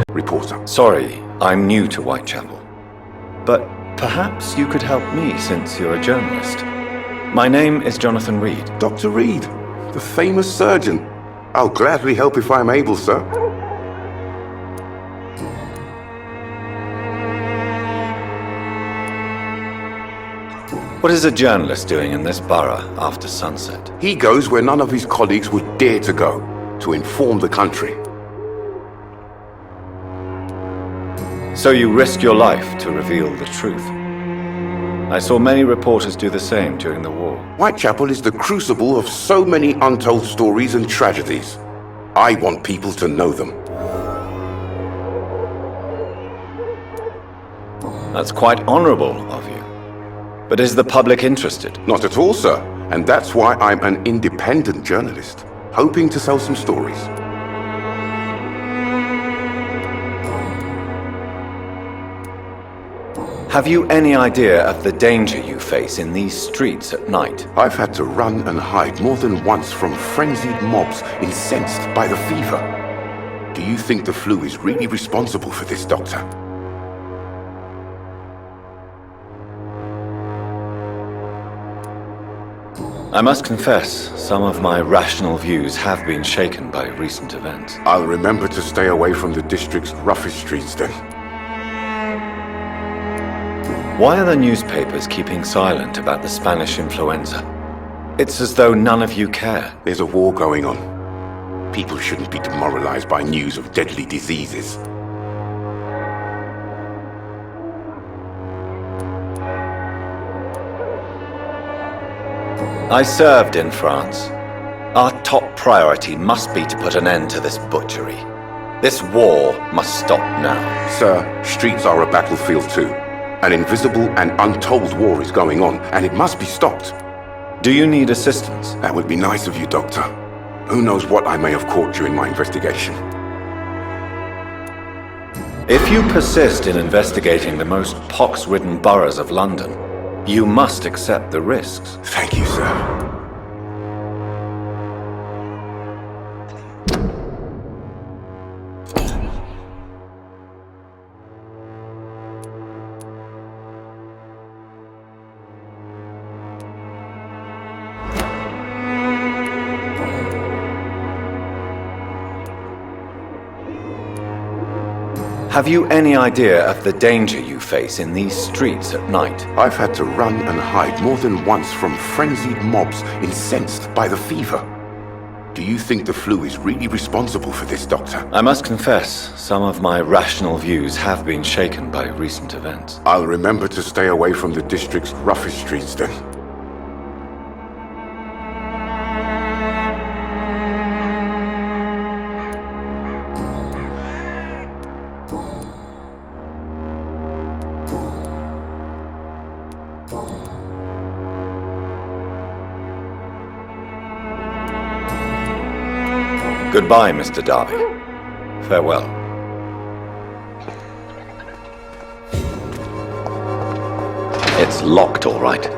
Reporter. Sorry, I'm new to Whitechapel. But perhaps you could help me since you're a journalist. My name is Jonathan Reid. Dr. Reid, the famous surgeon. I'll gladly help if I'm able, sir. What is a journalist doing in this borough after sunset? He goes where none of his colleagues would dare to go, to inform the country. So you risk your life to reveal the truth. I saw many reporters do the same during the war. Whitechapel is the crucible of so many untold stories and tragedies. I want people to know them. That's quite honorable of you. But is the public interested? Not at all, sir. And that's why I'm an independent journalist, hoping to sell some stories. Have you any idea of the danger you face in these streets at night? I've had to run and hide more than once from frenzied mobs incensed by the fever. Do you think the flu is really responsible for this, Doctor? I must confess, some of my rational views have been shaken by recent events. I'll remember to stay away from the district's roughest streets then. Why are the newspapers keeping silent about the Spanish influenza? It's as though none of you care. There's a war going on. People shouldn't be demoralized by news of deadly diseases. I served in France. Our top priority must be to put an end to this butchery. This war must stop now. Sir, streets are a battlefield too. An invisible and untold war is going on, and it must be stopped. Do you need assistance? That would be nice of you, Doctor. Who knows what I may have caught during my investigation. If you persist in investigating the most pox-ridden boroughs of London, you must accept the risks. Thank you, sir. Have you any idea of the danger you face in these streets at night? I've had to run and hide more than once from frenzied mobs incensed by the fever. Do you think the flu is really responsible for this, Doctor? I must confess, some of my rational views have been shaken by recent events. I'll remember to stay away from the district's roughest streets then. Goodbye, Mr. Darby. Farewell. It's locked, all right.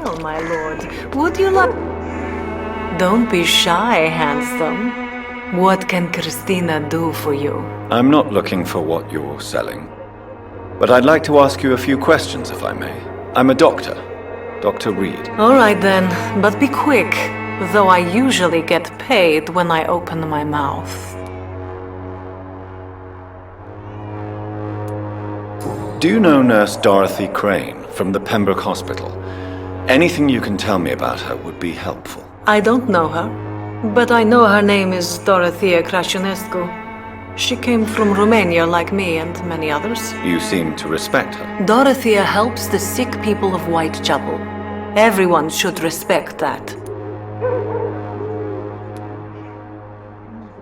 Well, my lord, would you like... Don't be shy, handsome. What can Christina do for you? I'm not looking for what you're selling. But I'd like to ask you a few questions, if I may. I'm a doctor. Dr. Reid. All right then, but be quick, though I usually get paid when I open my mouth. Do you know Nurse Dorothy Crane from the Pembroke Hospital? Anything you can tell me about her would be helpful. I don't know her, but I know her name is Dorothea Crăciunescu. She came from Romania like me and many others. You seem to respect her. Dorothea helps the sick people of Whitechapel. Everyone should respect that.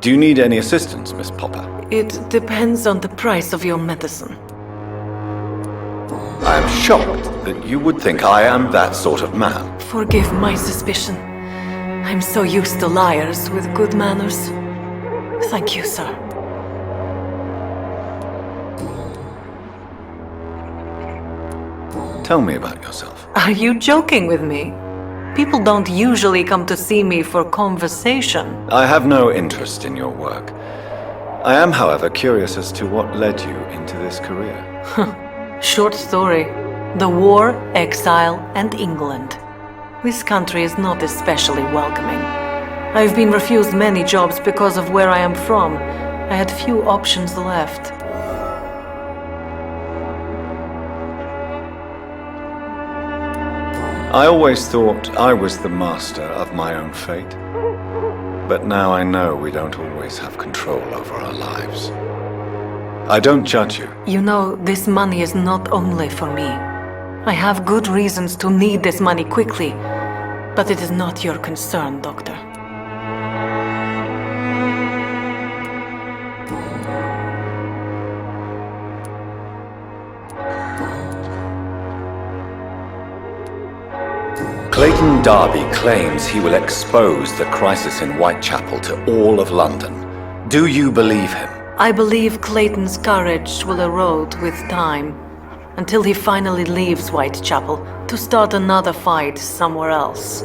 Do you need any assistance, Miss Popper? It depends on the price of your medicine. I am shocked that you would think I am that sort of man. Forgive my suspicion. I'm so used to liars with good manners. Thank you, sir. Tell me about yourself. Are you joking with me? People don't usually come to see me for conversation. I have no interest in your work. I am, however, curious as to what led you into this career. Short story. The war, exile, and England. This country is not especially welcoming. I've been refused many jobs because of where I am from. I had few options left. I always thought I was the master of my own fate. But now I know we don't always have control over our lives. I don't judge you. You know, this money is not only for me. I have good reasons to need this money quickly, but it is not your concern, Doctor. Clayton Darby claims he will expose the crisis in Whitechapel to all of London. Do you believe him? I believe Clayton's courage will erode with time, until he finally leaves Whitechapel to start another fight somewhere else.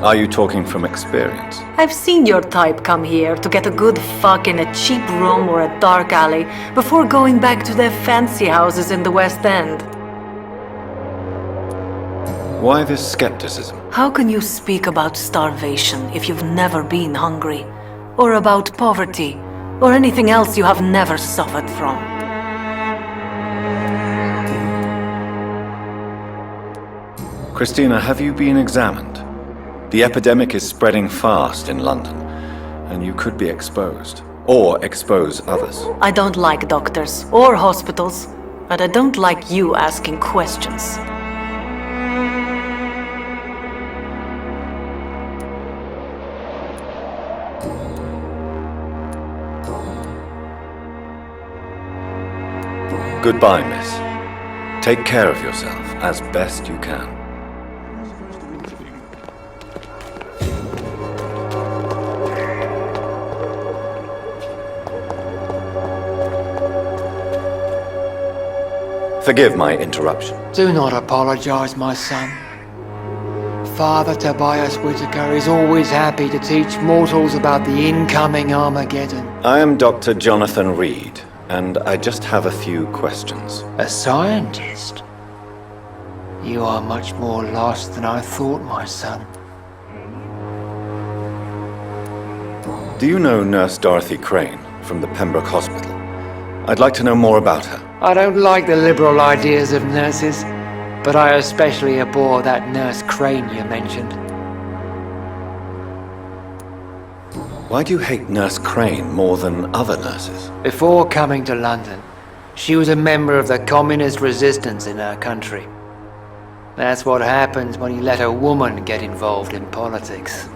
Are you talking from experience? I've seen your type come here to get a good fuck in a cheap room or a dark alley before going back to their fancy houses in the West End. Why this skepticism? How can you speak about starvation if you've never been hungry? Or about poverty? Or anything else you have never suffered from? Christina, have you been examined? The epidemic is spreading fast in London, and you could be exposed, or expose others. I don't like doctors or hospitals, but I don't like you asking questions. Goodbye, miss. Take care of yourself as best you can. Forgive my interruption. Do not apologize, my son. Father Tobias Whitaker is always happy to teach mortals about the incoming Armageddon. I am Dr. Jonathan Reid, and I just have a few questions. A scientist? You are much more lost than I thought, my son. Do you know Nurse Dorothy Crane from the Pembroke Hospital? I'd like to know more about her. I don't like the liberal ideas of nurses, but I especially abhor that Nurse Crane you mentioned. Why do you hate Nurse Crane more than other nurses? Before coming to London, she was a member of the communist resistance in our country. That's what happens when you let a woman get involved in politics.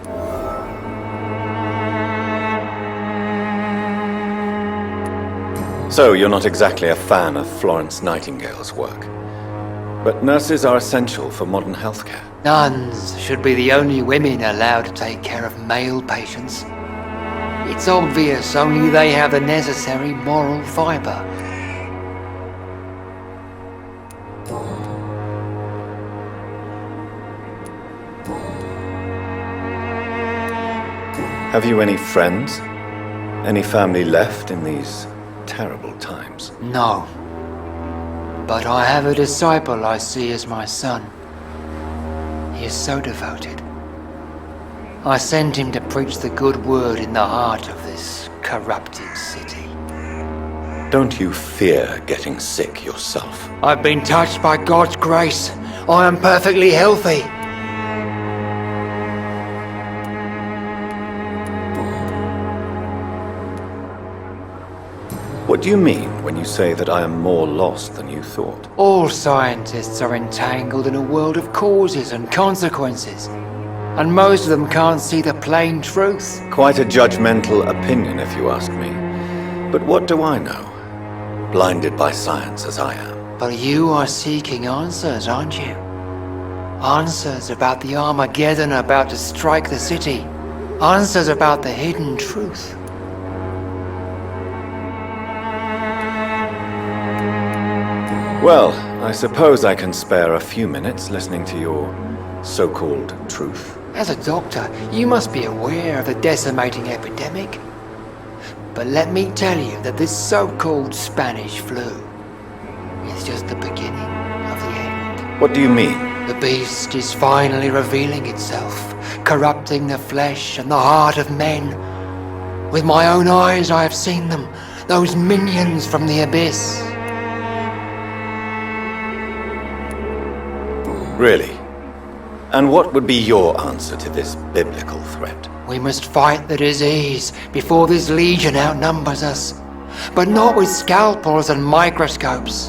So you're not exactly a fan of Florence Nightingale's work. But nurses are essential for modern healthcare. Nuns should be the only women allowed to take care of male patients. It's obvious only they have the necessary moral fiber. Have you any friends? Any family left in these terrible times? No. But I have a disciple I see as my son. He is so devoted. I sent him to preach the good word in the heart of this corrupted city. Don't you fear getting sick yourself? I've been touched by God's grace. I am perfectly healthy. What do you mean when you say that I am more lost than you thought? All scientists are entangled in a world of causes and consequences, and most of them can't see the plain truth. Quite a judgmental opinion, if you ask me. But what do I know? Blinded by science as I am. But you are seeking answers, aren't you? Answers about the Armageddon about to strike the city. Answers about the hidden truth. Well, I suppose I can spare a few minutes listening to your so-called truth. As a doctor, you must be aware of the decimating epidemic. But let me tell you that this so-called Spanish flu is just the beginning of the end. What do you mean? The beast is finally revealing itself, corrupting the flesh and the heart of men. With my own eyes I have seen them, those minions from the abyss. Really? And what would be your answer to this biblical threat? We must fight the disease before this legion outnumbers us. But not with scalpels and microscopes.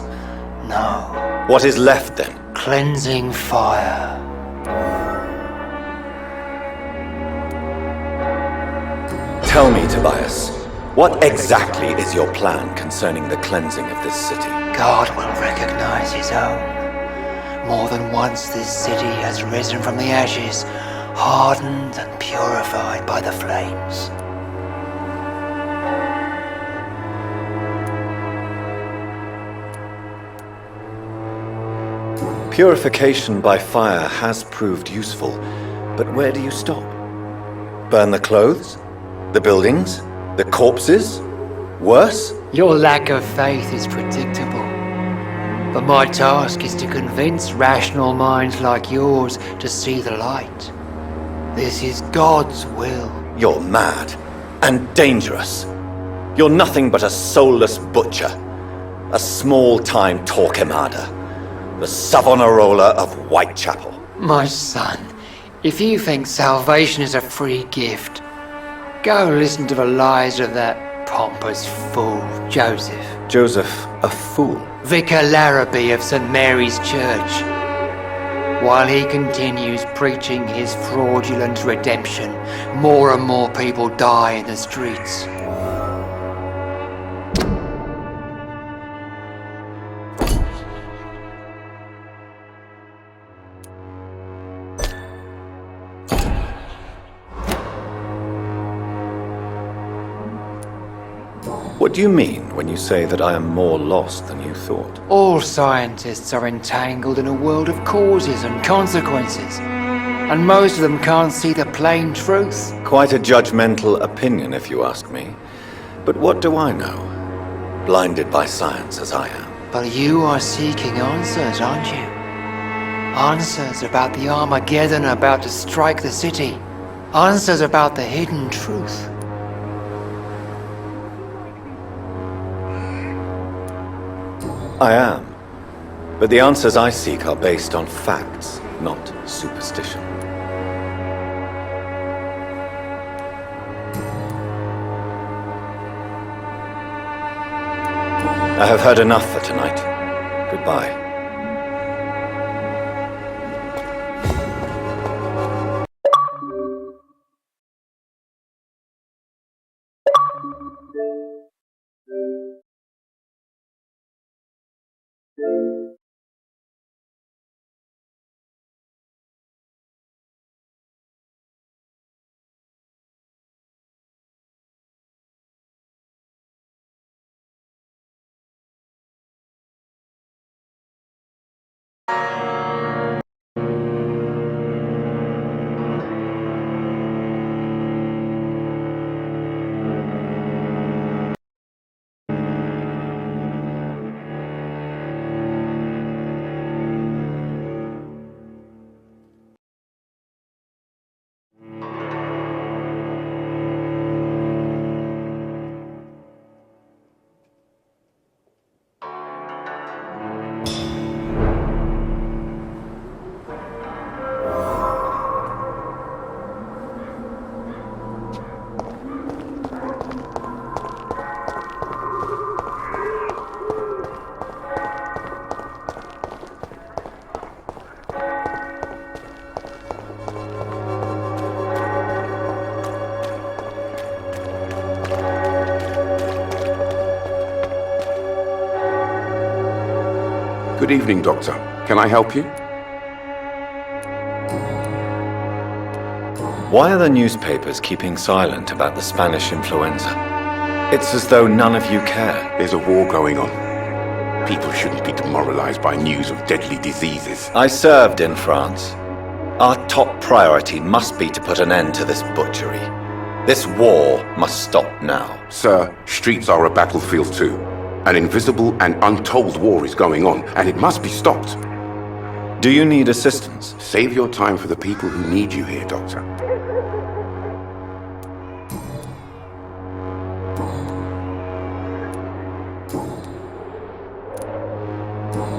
No. What is left then? Cleansing fire. Tell me, Tobias, what exactly is your plan concerning the cleansing of this city? God will recognize his own. More than once this city has risen from the ashes, hardened and purified by the flames. Purification by fire has proved useful, but where do you stop? Burn the clothes? The buildings? The corpses? Worse? Your lack of faith is predictable. But my task is to convince rational minds like yours to see the light. This is God's will. You're mad and dangerous. You're nothing but a soulless butcher, a small-time Torquemada, the Savonarola of Whitechapel. My son, if you think salvation is a free gift, go listen to the lies of that pompous fool, Joseph. Joseph, a fool? Vicar Larrabee of St. Mary's Church. While he continues preaching his fraudulent redemption, more and more people die in the streets. What do you mean when you say that I am more lost than you thought? All scientists are entangled in a world of causes and consequences, and most of them can't see the plain truth. Quite a judgmental opinion, if you ask me. But what do I know? Blinded by science as I am. But you are seeking answers, aren't you? Answers about the Armageddon about to strike the city. Answers about the hidden truth. I am. But the answers I seek are based on facts, not superstition. I have heard enough for tonight. Goodbye. Good evening, Doctor. Can I help you? Why are the newspapers keeping silent about the Spanish influenza? It's as though none of you care. There's a war going on. People shouldn't be demoralized by news of deadly diseases. I served in France. Our top priority must be to put an end to this butchery. This war must stop now. Sir, streets are a battlefield too. An invisible and untold war is going on, and it must be stopped. Do you need assistance? Save your time for the people who need you here, Doctor.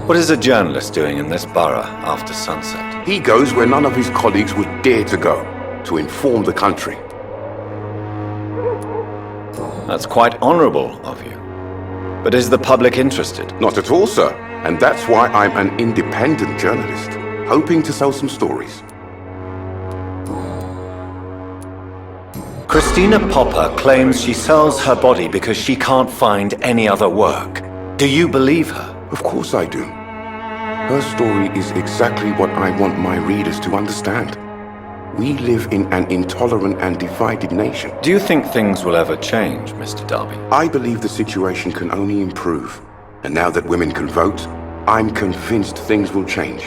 What is a journalist doing in this borough after sunset? He goes where none of his colleagues would dare to go, to inform the country. That's quite honorable of you. But is the public interested? Not at all, sir. And that's why I'm an independent journalist, hoping to sell some stories. Christina Popper claims she sells her body because she can't find any other work. Do you believe her? Of course I do. Her story is exactly what I want my readers to understand. We live in an intolerant and divided nation. Do you think things will ever change, Mr. Darby? I believe the situation can only improve. And now that women can vote, I'm convinced things will change.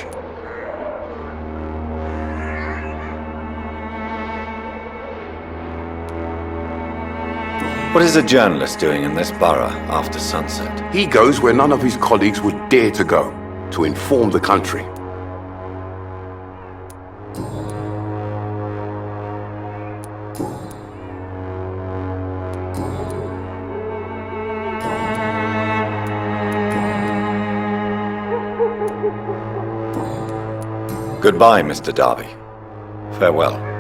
What is a journalist doing in this borough after sunset? He goes where none of his colleagues would dare to go, to inform the country. Goodbye, Mr. Darby. Farewell.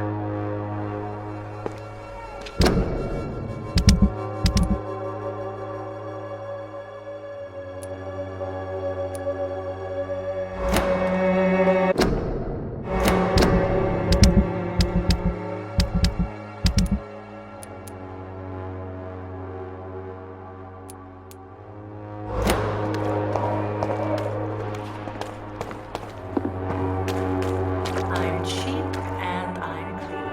I'm cheap and I'm clean.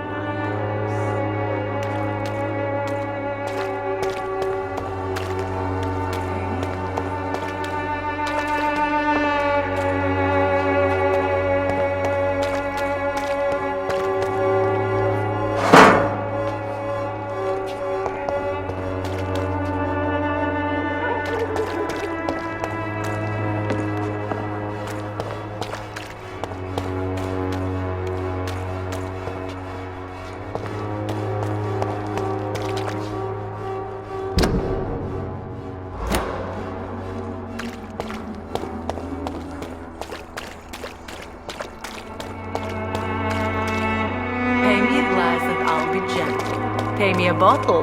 Pay me a glass and I'll be gentle. Pay me a bottle.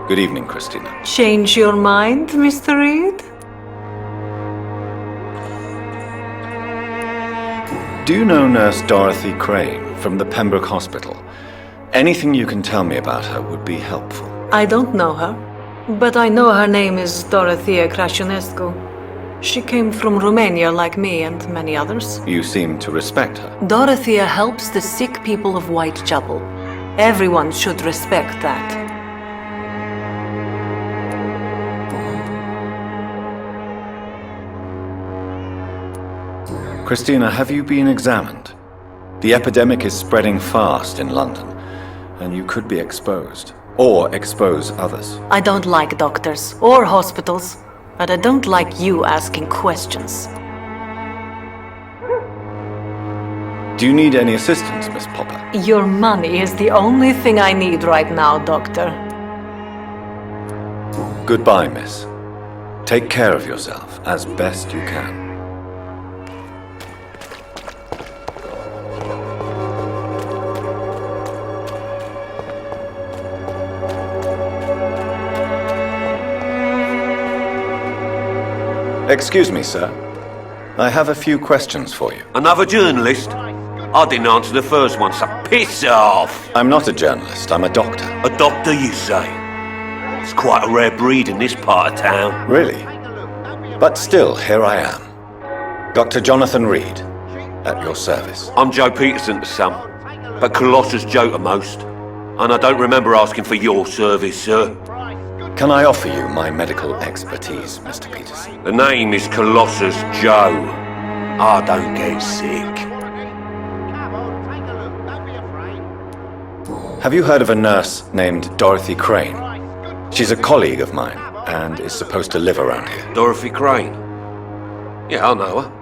Good evening, Christina. Change your mind, Mr. Reid? Do you know Nurse Dorothy Crane from the Pembroke Hospital? Anything you can tell me about her would be helpful. I don't know her, but I know her name is Dorothea Crăciunescu. She came from Romania like me and many others. You seem to respect her. Dorothea helps the sick people of Whitechapel. Everyone should respect that. Christina, have you been examined? The epidemic is spreading fast in London, and you could be exposed, or expose others. I don't like doctors or hospitals, but I don't like you asking questions. Do you need any assistance, Miss Popper? Your money is the only thing I need right now, Doctor. Goodbye, miss. Take care of yourself as best you can. Excuse me, sir. I have a few questions for you. Another journalist? I didn't answer the first one, so piss off! I'm not a journalist, I'm a doctor. A doctor, you say? It's quite a rare breed in this part of town. Really? But still, here I am. Dr. Jonathan Reid, at your service. I'm Joe Peterson to some, but Colossus Joe to most. And I don't remember asking for your service, sir. Can I offer you my medical expertise, Mr. Peterson? The name is Colossus Joe. I don't get sick. Have you heard of a nurse named Dorothy Crane? She's a colleague of mine and is supposed to live around here. Dorothy Crane? Yeah, I know her.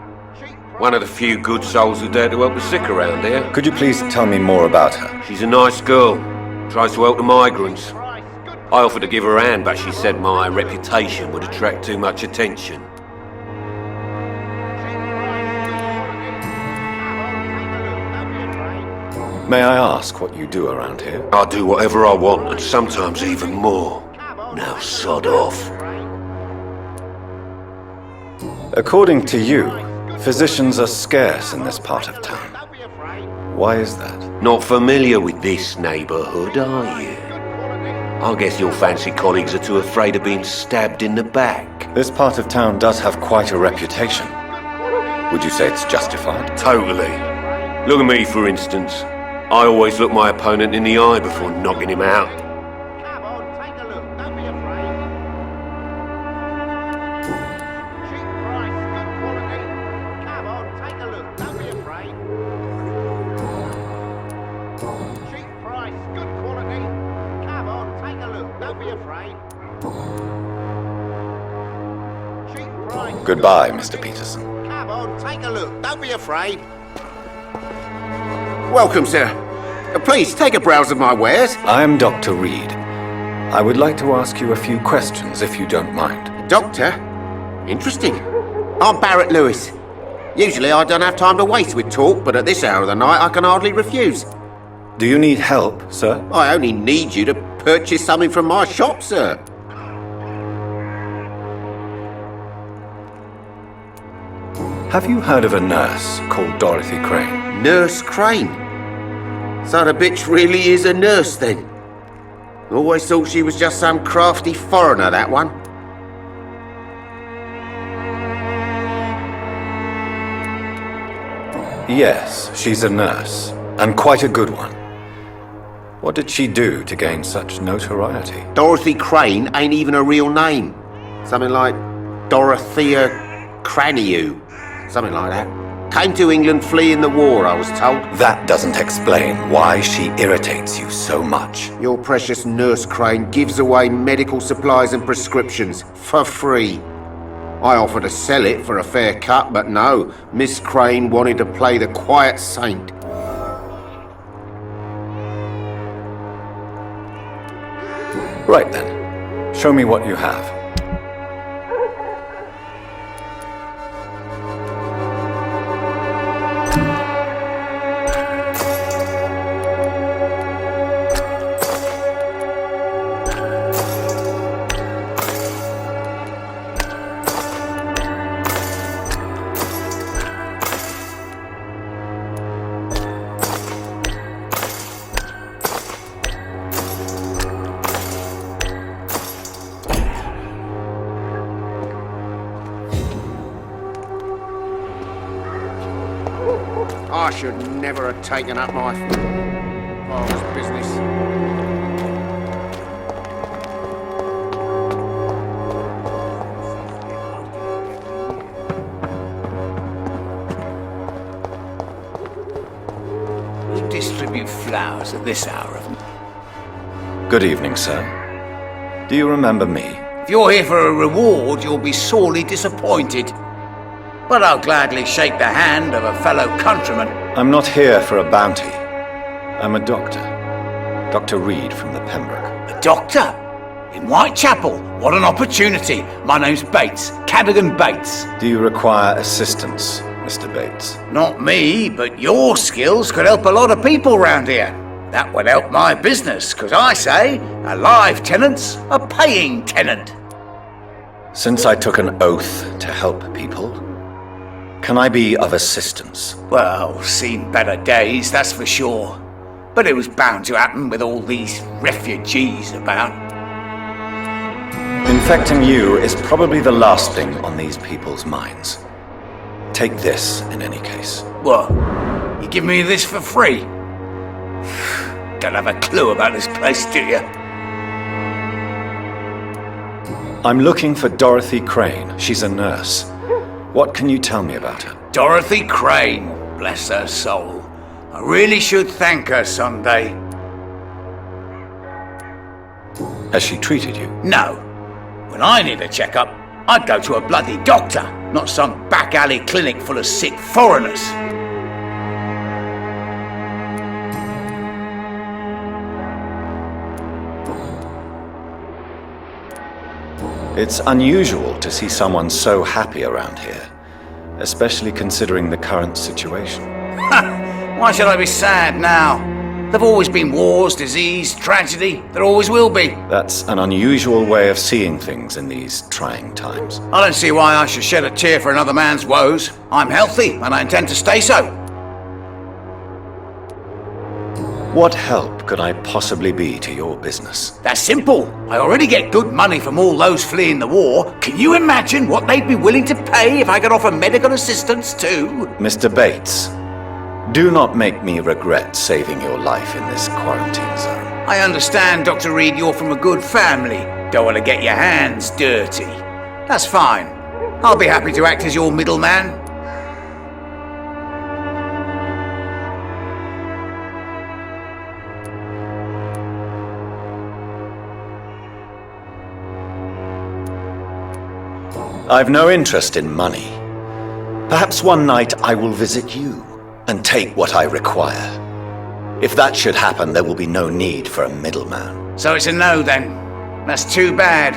One of the few good souls who dare to help the sick around here. Could you please tell me more about her? She's a nice girl. Tries to help the migrants. I offered to give her a hand, but she said my reputation would attract too much attention. May I ask what you do around here? I do whatever I want, and sometimes even more. Now sod off. According to you, physicians are scarce in this part of town. Why is that? Not familiar with this neighborhood, are you? I guess your fancy colleagues are too afraid of being stabbed in the back. This part of town does have quite a reputation. Would you say it's justified? Totally. Look at me, for instance. I always look my opponent in the eye before knocking him out. Goodbye, Mr. Peterson. Come on, take a look. Don't be afraid. Welcome, sir. Please, take a browse of my wares. I am Dr. Reid. I would like to ask you a few questions, if you don't mind. Doctor? Interesting. I'm Barrett Lewis. Usually I don't have time to waste with talk, but at this hour of the night I can hardly refuse. Do you need help, sir? I only need you to purchase something from my shop, sir. Have you heard of a nurse called Dorothy Crane? Nurse Crane? So the bitch really is a nurse, then? Always thought she was just some crafty foreigner, that one. Yes, she's a nurse, and quite a good one. What did she do to gain such notoriety? Dorothy Crane ain't even a real name. Something like Dorothea Craniu. Something like that. Came to England fleeing the war, I was told. That doesn't explain why she irritates you so much. Your precious Nurse Crane gives away medical supplies and prescriptions for free. I offered to sell it for a fair cut, but no. Miss Crane wanted to play the quiet saint. Right then. Show me what you have. I should never have taken up my father's business. We distribute flowers at this hour of night. Good evening, sir. Do you remember me? If you're here for a reward, you'll be sorely disappointed. But I'll gladly shake the hand of a fellow countryman. I'm not here for a bounty. I'm a doctor. Dr. Reid from the Pembroke. A doctor? In Whitechapel? What an opportunity. My name's Bates. Cadogan Bates. Do you require assistance, Mr. Bates? Not me, but your skills could help a lot of people round here. That would help my business, because I say, a live tenant's a paying tenant. Since I took an oath to help people, can I be of assistance? Well, seen better days, that's for sure. But it was bound to happen with all these refugees about. Infecting you is probably the last thing on these people's minds. Take this, in any case. What? You give me this for free? Don't have a clue about this place, do you? I'm looking for Dorothy Crane. She's a nurse. What can you tell me about her? Dorothy Crane, bless her soul. I really should thank her someday. Has she treated you? No. When I need a checkup, I'd go to a bloody doctor, not some back alley clinic full of sick foreigners. It's unusual to see someone so happy around here, especially considering the current situation. Why should I be sad now? There've always been wars, disease, tragedy. There always will be. That's an unusual way of seeing things in these trying times. I don't see why I should shed a tear for another man's woes. I'm healthy, and I intend to stay so. What help could I possibly be to your business? That's simple. I already get good money from all those fleeing the war. Can you imagine what they'd be willing to pay if I could offer medical assistance too? Mr. Bates, do not make me regret saving your life in this quarantine zone. I understand, Dr. Reid, you're from a good family. Don't want to get your hands dirty. That's fine. I'll be happy to act as your middleman. I've no interest in money. Perhaps one night I will visit you and take what I require. If that should happen, there will be no need for a middleman. So it's a no then. That's too bad.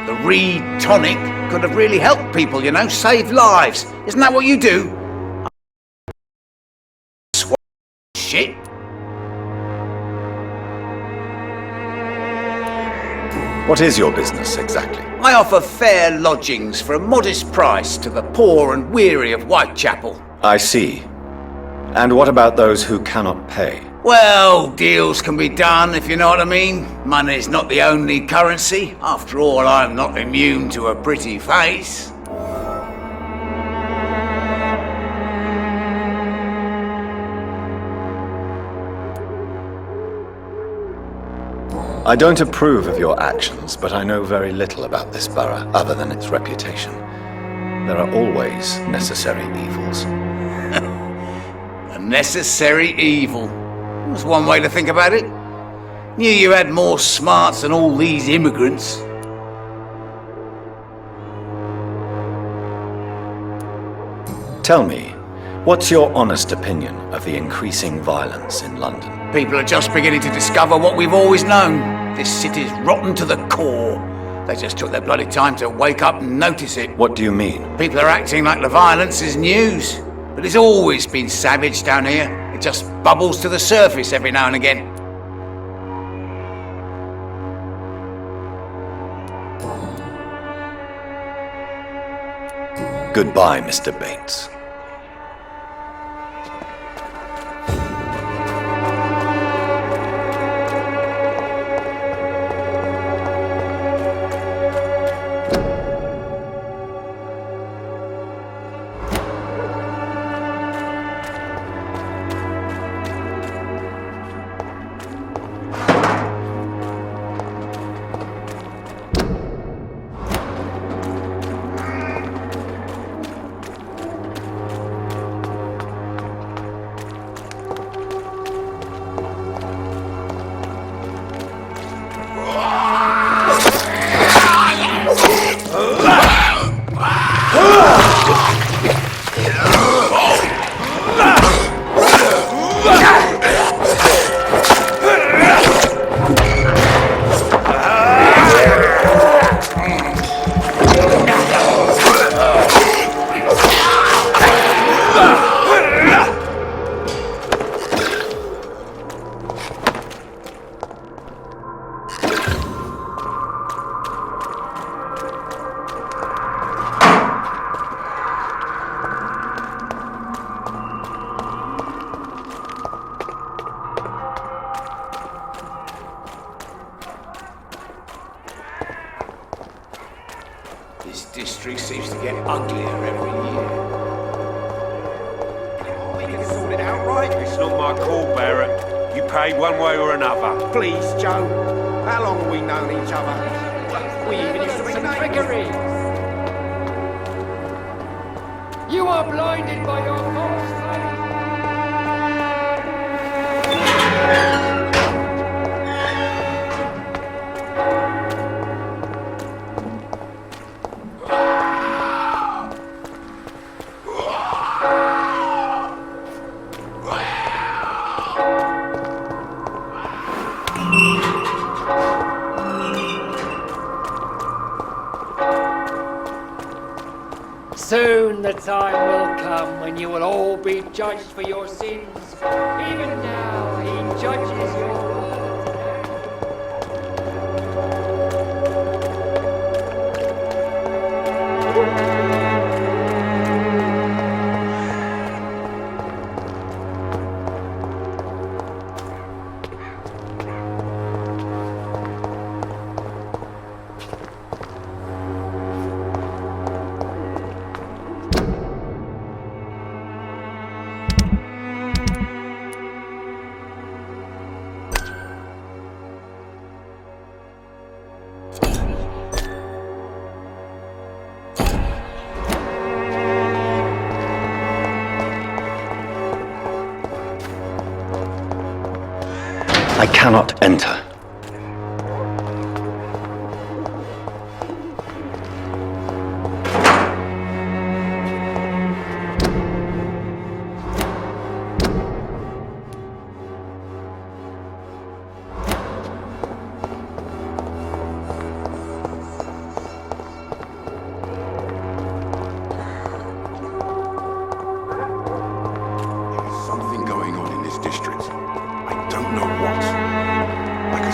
The Reid tonic could have really helped people, you know, saved lives. Isn't that what you do? Shit. What is your business exactly? I offer fair lodgings for a modest price to the poor and weary of Whitechapel. I see. And what about those who cannot pay? Well, deals can be done, if you know what I mean. Money's not the only currency. After all, I'm not immune to a pretty face. I don't approve of your actions, but I know very little about this borough other than its reputation. There are always necessary evils. A necessary evil. That's one way to think about it. Knew you had more smarts than all these immigrants. Tell me, what's your honest opinion of the increasing violence in London? People are just beginning to discover what we've always known. This city's rotten to the core. They just took their bloody time to wake up and notice it. What do you mean? People are acting like the violence is news. But it's always been savage down here. It just bubbles to the surface every now and again. Goodbye, Mr. Bates. This district seems to get uglier every year. not my call, Barrett. You pay one way or another. Please, Joe. How long have we known each other? We even used to be Trickery! You are blinded by your false faith! Soon the time will come when you will all be judged for your sins. Even now, he judges your words. I cannot enter. Something going on in this district. I don't know what. Like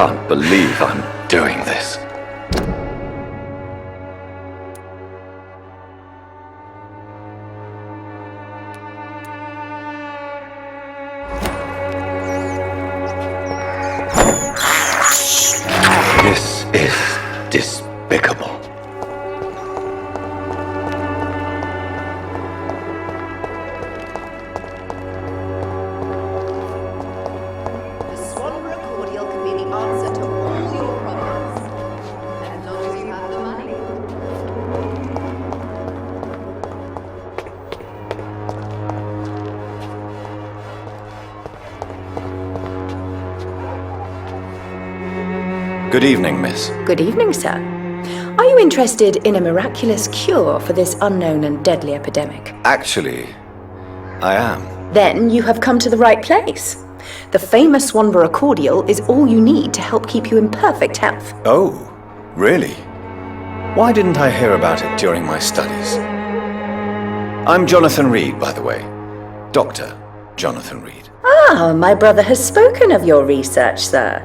can't believe I'm doing this. This is despicable. The Swanborough cordial can be the answer to all your problems, as long as you have the money. Good evening, miss. Good evening, sir. Are you interested in a miraculous cure for this unknown and deadly epidemic? Actually, I am. Then you have come to the right place. The famous Swanborough cordial is all you need to help keep you in perfect health. Oh, really? Why didn't I hear about it during my studies? I'm Jonathan Reid, by the way. Dr. Jonathan Reid. Ah, my brother has spoken of your research, sir.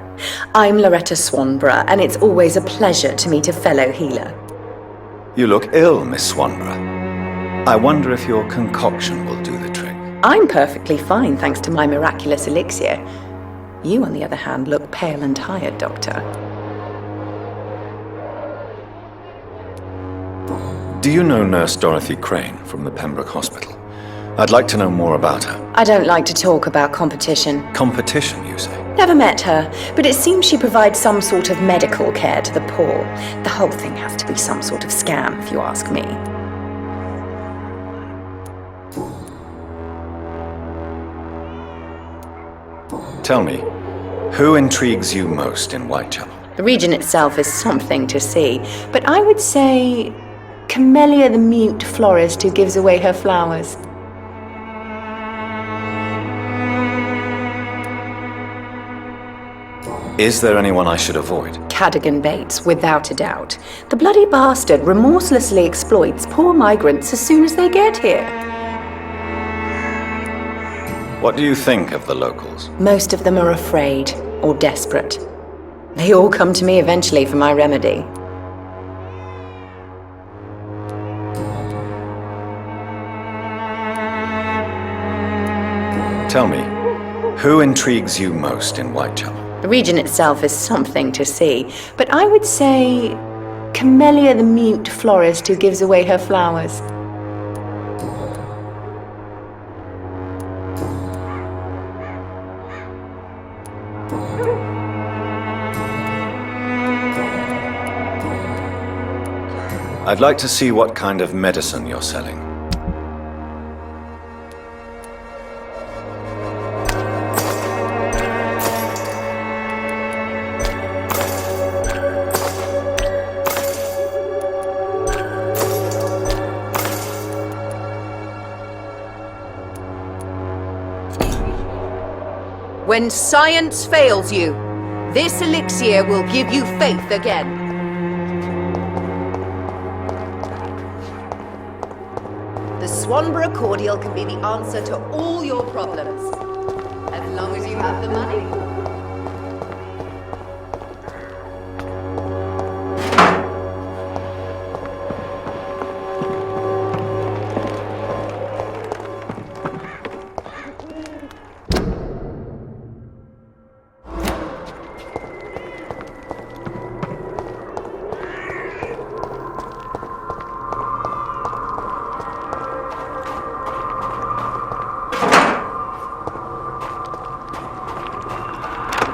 I'm Loretta Swanborough, and it's always a pleasure to meet a fellow healer. You look ill, Miss Swanborough. I wonder if your concoction will do the trick. I'm perfectly fine, thanks to my miraculous elixir. You, on the other hand, look pale and tired, Doctor. Do you know Nurse Dorothy Crane from the Pembroke Hospital? I'd like to know more about her. I don't like to talk about competition. Competition, you say? Never met her, but it seems she provides some sort of medical care to the poor. The whole thing has to be some sort of scam, if you ask me. Tell me, who intrigues you most in Whitechapel? The region itself is something to see, but I would say Camellia the mute florist who gives away her flowers. Is there anyone I should avoid? Cadogan Bates, without a doubt. The bloody bastard remorselessly exploits poor migrants as soon as they get here. What do you think of the locals? Most of them are afraid or desperate. They all come to me eventually for my remedy. Tell me, who intrigues you most in Whitechapel? The region itself is something to see, but I would say Camellia the mute florist who gives away her flowers. I'd like to see what kind of medicine you're selling. When science fails you, this elixir will give you faith again. The Swanborough cordial can be the answer to all your problems, as long as you have the money.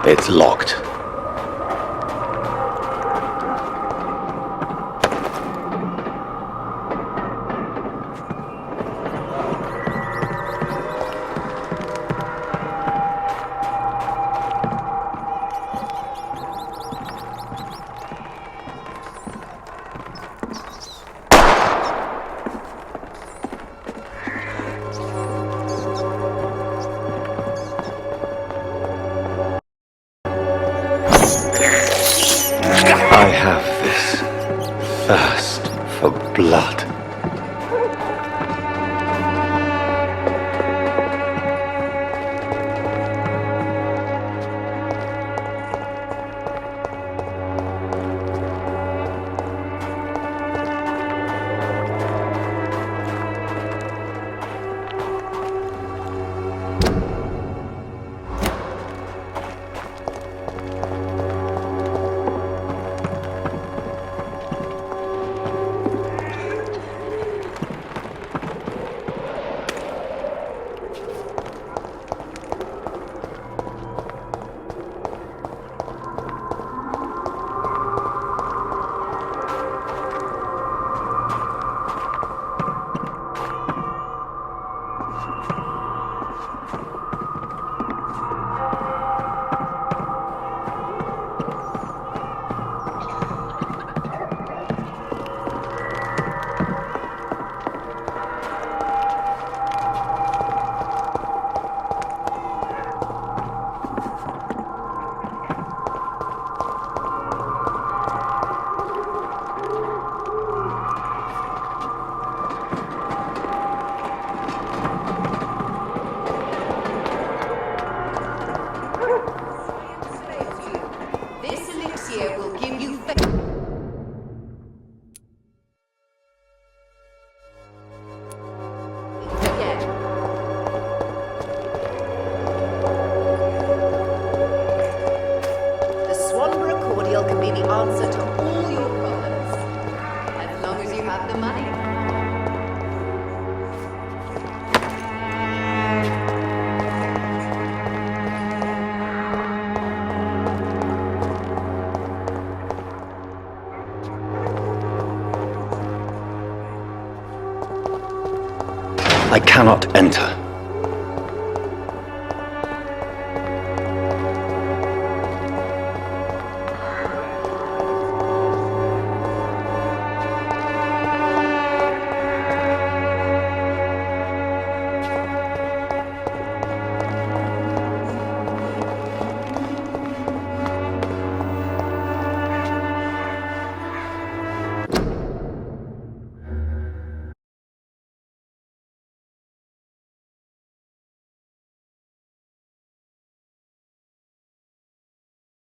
It's locked. I have this thirst for blood. answer to all your problems. As long as you have the money. I cannot enter.